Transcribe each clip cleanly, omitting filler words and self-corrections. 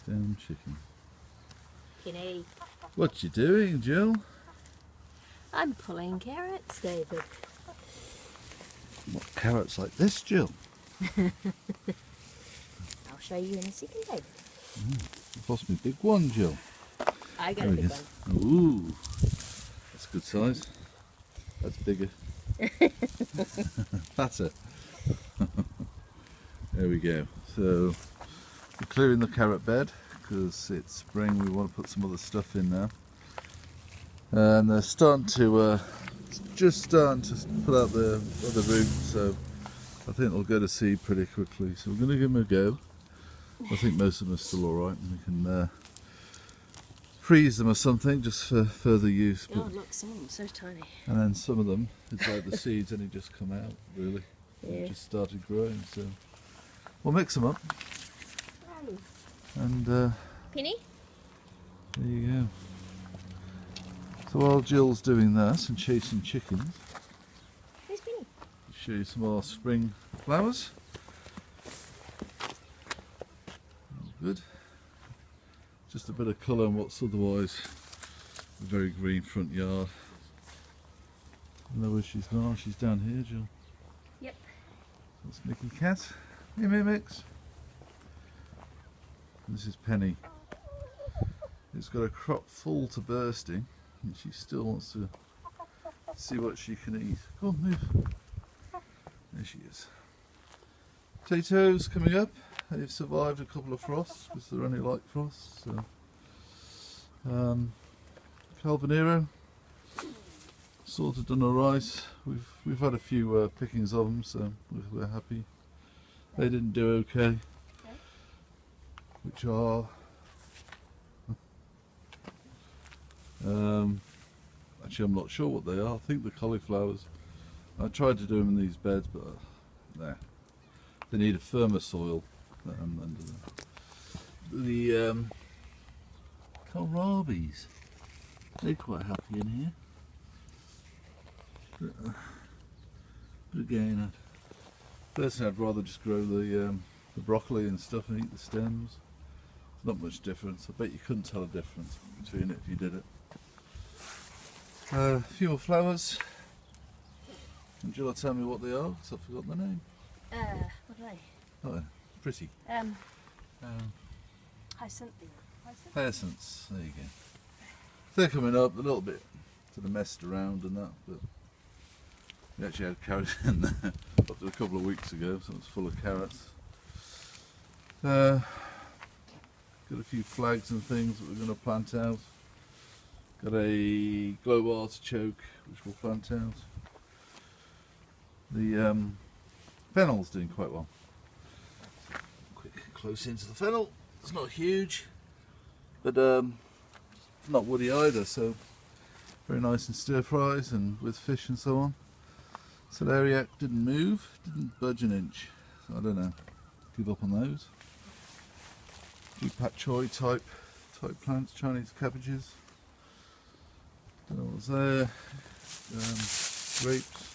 Damn chicken. Penny. What you doing, Jill? I'm pulling carrots, David. What carrots like this, Jill? I'll show you in a second, David. You've lost me big one, Jill. I got There a he big is. one. Ooh, that's good size. That's bigger. Fatter. There we go. So we're clearing the carrot bed because it's spring. We want to put some other stuff in now, and they're starting to just starting to put out the other root. So I think they'll go to seed pretty quickly. So we're going to give them a go. I think most of them are still all right, and we can freeze them or something just for further use. Oh, look, some of them are so tiny. And then some of them, it's like the seeds only just come out, really. Yeah. They've just started growing, so we'll mix them up. And Penny? there you go. So while Jill's doing that and chasing chickens, Where's Penny? I'll show you some more spring flowers. Good. Just a bit of colour in what's otherwise a very green front yard. I don't know where she's gone. She's down here, Jill. Yep. That's Mickey Cat. Hey, Mix. This is Penny. It's got a crop full to bursting, and she still wants to see what she can eat. Come on, move. There she is. Potatoes coming up. They've survived a couple of frosts because they're only light frosts. So, Calvinero, sort of done alright. We've had a few pickings of them, so we're happy. They didn't do okay, which are actually I'm not sure what they are. I think the cauliflowers. I tried to do them in these beds, but nah, they need a firmer soil. And the kohlrabies, they're quite happy in here. But again, personally, I'd rather just grow the broccoli and stuff and eat the stems. Not much difference. I bet you couldn't tell a difference between it if you did it. A few more flowers. And Jill will tell me what they are, because I've forgotten the name. What are they? Oh, pretty. Hyacinthine. Hyacinths, there you go. They're coming up, a little bit sort of messed around and that, but we actually had carrots in there up to a couple of weeks ago, so it's full of carrots. Got a few flags and things that we're going to plant out. Got a globe artichoke which we'll plant out. The fennel's doing quite well. Quick close into the fennel. It's not huge, but it's not woody either, so very nice in stir fries and with fish and so on. Celeriac didn't move, didn't budge an inch, so I don't know. Give up on those. A few pak choi type plants, Chinese cabbages. Don't know what's there. Grapes.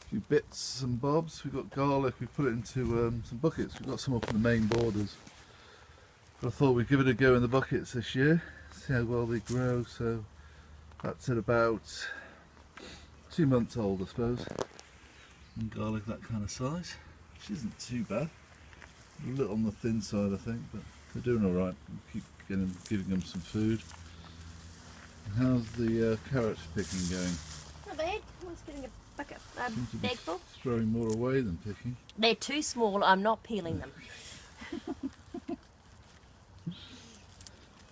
A few bits and bobs. We've got garlic. We put it into some buckets. We've got some up in the main borders. But I thought we'd give it a go in the buckets this year. See how well they grow. So that's at about 2 months old, I suppose. And garlic that kind of size, which isn't too bad. A little on the thin side, I think, but they're doing all right. We'll keep giving them some food. And how's the carrot picking going? Not bad. I'm just getting a bucket, Seems to be bag full. throwing more away than picking. They're too small. I'm not peeling them.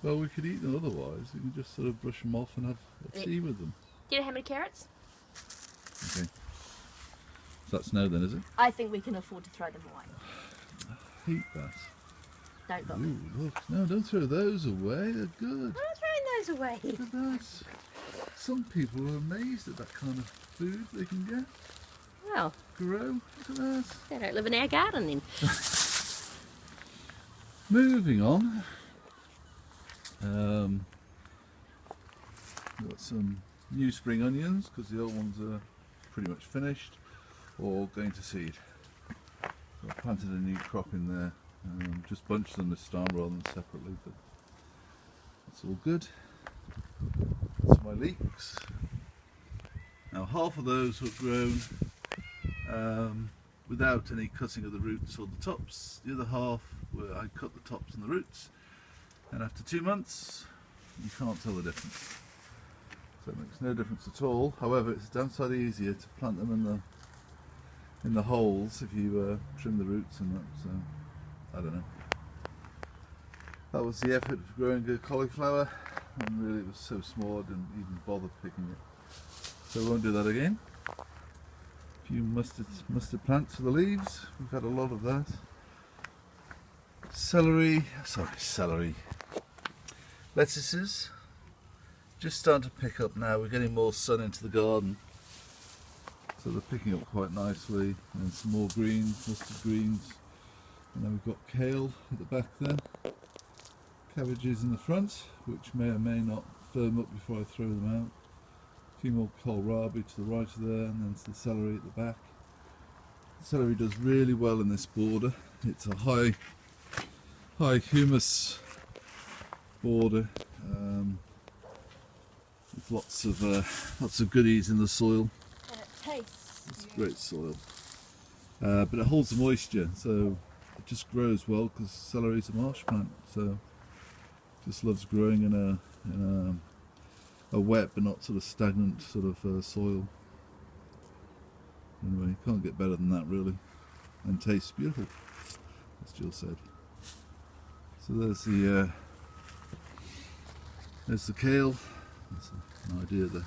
Well, we could eat them otherwise. We can just sort of brush them off and have a tea with them. Do you know how many carrots? Okay. So that's no then, is it? I think we can afford to throw them away. I hate that. Don't look. Ooh, look. No, don't throw those away. They're good. I'm not throwing those away. Look at that. Some people are amazed at that kind of food they can get. Well, Grow. Look at that. they don't live in our garden then. Moving on. We've got some new spring onions because the old ones are pretty much finished or going to seed. So I planted a new crop in there Just bunched them this time rather than separately, but it's all good. That's my leeks. Now half of those were grown without any cutting of the roots or the tops. The other half where I cut the tops and the roots, and after 2 months you can't tell the difference. So it makes no difference at all. However, it's damn sight easier to plant them in the holes if you trim the roots and that. So I don't know. That was the effort of growing a cauliflower, and really it was so small I didn't even bother picking it. So I won't do that again. A few mustard plants for the leaves. We've had a lot of that. Celery. Lettuces. Just starting to pick up now. We're getting more sun into the garden, so they're picking up quite nicely. And some more greens, mustard greens. And then we've got kale at the back there. Cabbages in the front, which may or may not firm up before I throw them out. A few more kohlrabi to the right of there, and then the celery at the back. The celery does really well in this border. It's a high humus border with lots of goodies in the soil. And it tastes. It's great soil, but it holds the moisture, so it just grows well because celery is a marsh plant. So just loves growing in a wet but not sort of stagnant sort of soil. Anyway, you can't get better than that really, and tastes beautiful, as Jill said. So there's the kale. That's an idea of the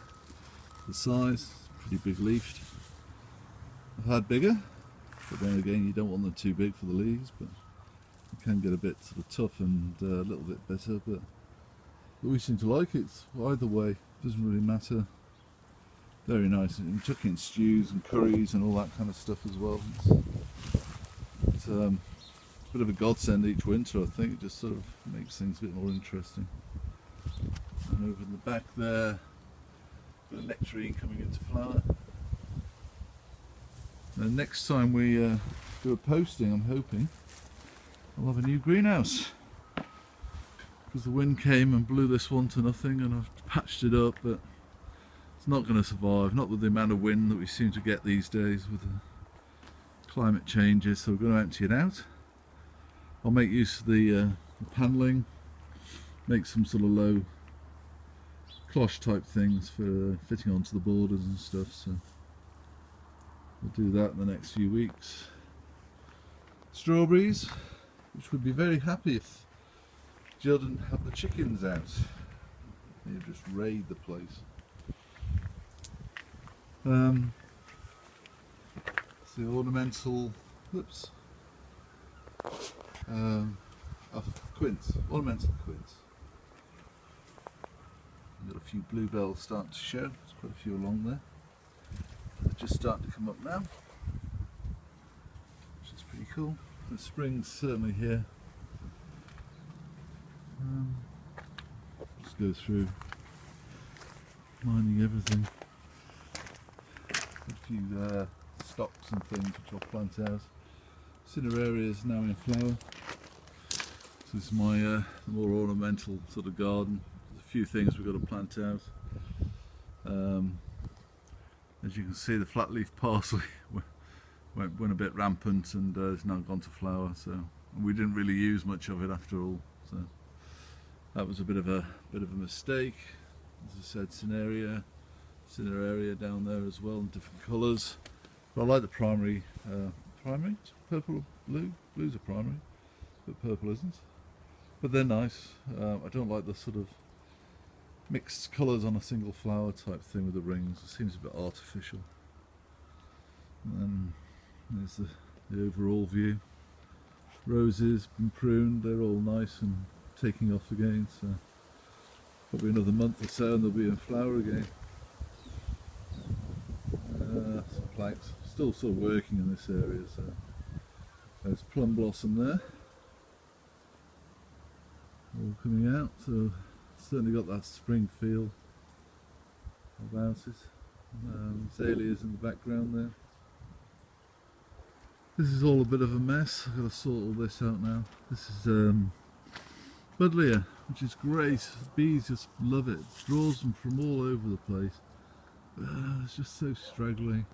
size. Pretty big leafed. I've had bigger, but then again you don't want them too big for the leaves, but you can get a bit sort of tough and a little bit better, but we seem to like it. Either way, doesn't really matter. Very nice. And you can chuck it in stews and curries and all that kind of stuff as well. It's a bit of a godsend each winter, I think. It just sort of makes things a bit more interesting. And over in the back there, got a nectarine coming into flower. And next time we do a posting, I'm hoping I'll have a new greenhouse, because the wind came and blew this one to nothing, and I've patched it up, but it's not going to survive, not with the amount of wind that we seem to get these days with the climate changes. So we're going to empty it out. I'll make use of the panelling, make some sort of low cloche type things for fitting onto the borders and stuff, so we'll do that in the next few weeks. Strawberries, which would be very happy if Jill didn't have the chickens out. They'd just raid the place. It's the ornamental, quince, ornamental quince. We've got a few bluebells starting to show. There's quite a few along there. They're just starting to come up now, which is pretty cool. The spring's certainly here. Just go through mining everything. A few stocks and things which I'll plant out. Cineraria is now in flower. This is my more ornamental sort of garden. There's a few things we've got to plant out. As you can see, the flat leaf parsley went a bit rampant and has now gone to flower. So we didn't really use much of it after all. So that was a bit of a mistake. As I said, cineraria down there as well in different colours. But I like the primary, purple or blue. Blues are primary, but purple isn't. But they're nice. I don't like the sort of mixed colours on a single flower type thing with the rings. It seems a bit artificial. And then there's the overall view. Roses been pruned, they're all nice and taking off again, so probably another month or so and they'll be in flower again. Some planks, still sort of working in this area, so there's plum blossom there, all coming out, so certainly got that spring feel about it. Azaleas in the background there. This is all a bit of a mess. I've got to sort all this out now. This is Buddleia, which is great. Bees just love it. It draws them from all over the place. It's just so straggly.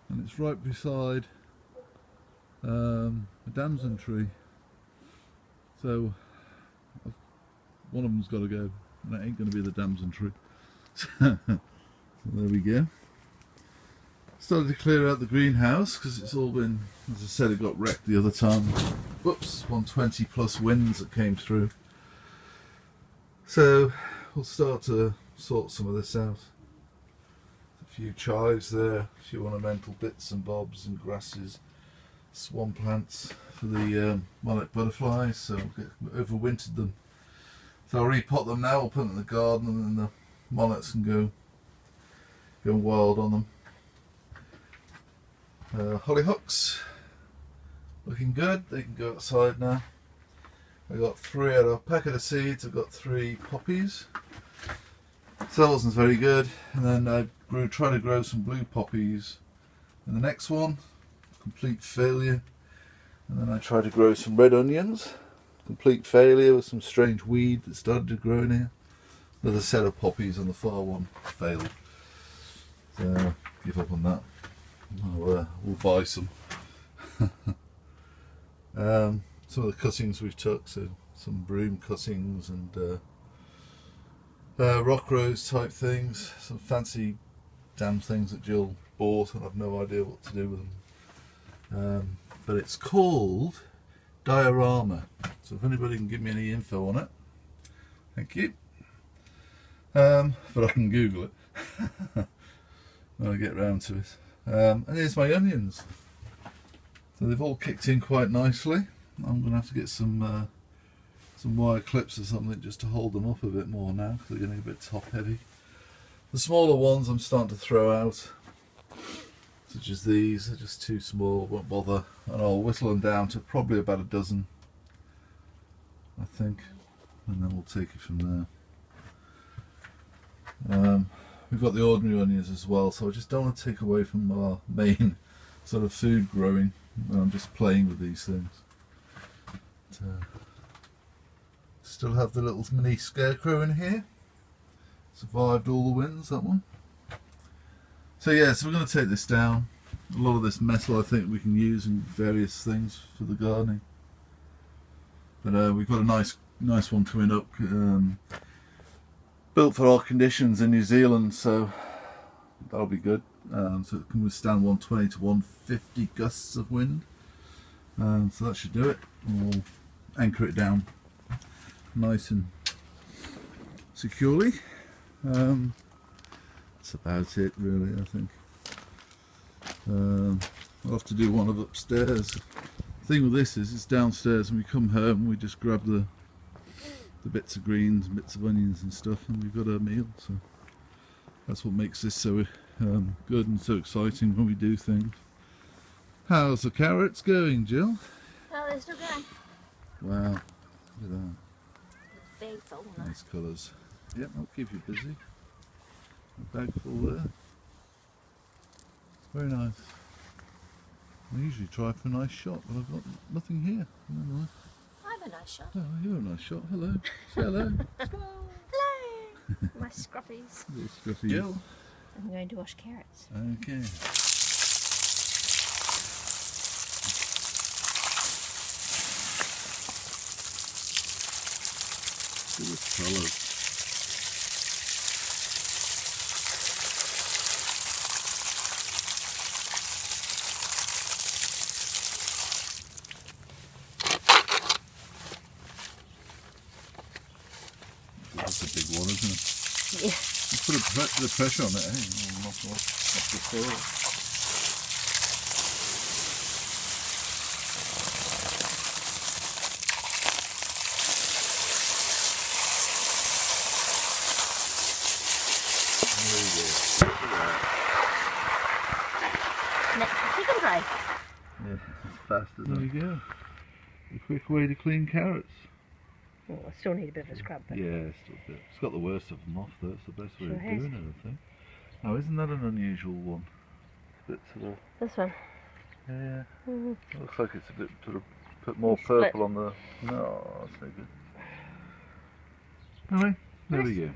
And it's right beside a damson tree. So one of them's got to go. And that ain't going to be the damson tree. So there we go. Started to clear out the greenhouse because it's all been, as I said, it got wrecked the other time. Whoops, 120 plus winds that came through. So we'll start to sort some of this out. A few chives there, a few ornamental bits and bobs and grasses, swan plants for the monarch butterflies, so I've overwintered them. So I'll repot them now, I'll put them in the garden and then the monarchs can go wild on them. Hollyhocks, looking good, they can go outside now. I got 3 out of a packet of seeds, I've got 3 poppies. So that wasn't very good, and then I tried to grow some blue poppies in the next one, complete failure. And then I tried to grow some red onions, complete failure with some strange weed that started to grow in here. Another set of poppies on the far one failed. So give up on that. We'll buy some. Some of the cuttings we've took, so some broom cuttings and rock rose type things, some fancy damn things that Jill bought and I've no idea what to do with them. But it's called diorama, so if anybody can give me any info on it, thank you. But I can Google it when I get round to it. And here's my onions. So they've all kicked in quite nicely. I'm going to have to get some wire clips or something just to hold them up a bit more now because they're getting a bit top heavy. The smaller ones I'm starting to throw out, such as these, they're just too small, won't bother, and I'll whittle them down to probably about a dozen, I think, and then we'll take it from there. We've got the ordinary onions as well, so I just don't want to take away from our main sort of food growing when I'm just playing with these things. Still have the little mini scarecrow in here. Survived all the winds, that one. So yeah, so we're going to take this down. A lot of this metal I think we can use in various things for the gardening. But we've got a nice one coming up. Built for our conditions in New Zealand, so that'll be good. So it can withstand 120 to 150 gusts of wind. So that should do it. We'll anchor it down nice and securely. That's about it really, I think. I'll have to do one of upstairs. The thing with this is it's downstairs and we come home, we just grab the bits of greens and bits of onions and stuff and we've got our meal. So that's what makes this so good and so exciting when we do things. How's the carrots going, Jill? Oh, they're still going. Wow, look at that. Big full. Nice colours. Yep, that'll keep you busy. A bag full there. Very nice. I usually try for a nice shot, but I've got nothing here. Never mind. I have a nice shot. Oh, you're a nice shot. Hello. Say hello. Hello! My scruffies. Little scruffy. Jill. I'm going to wash carrots. Okay. Look at this colour. That's a big one, isn't it? Yeah. You put a bit of pressure on it, eh? It'll knock off the soil. Next to chicken dry. Yeah, it's fast as there you go. A quick way to clean carrots. Oh, I still need a bit of a scrub. But Yeah, still a bit. It's got the worst of them off though. It's the best way Sure of has. doing it, I think. Now, isn't that an unusual one? Bits of the... this one. Yeah. Mm. Looks like it's a bit sort of put more Split. purple on the. No, that's no good. Anyway, there we go.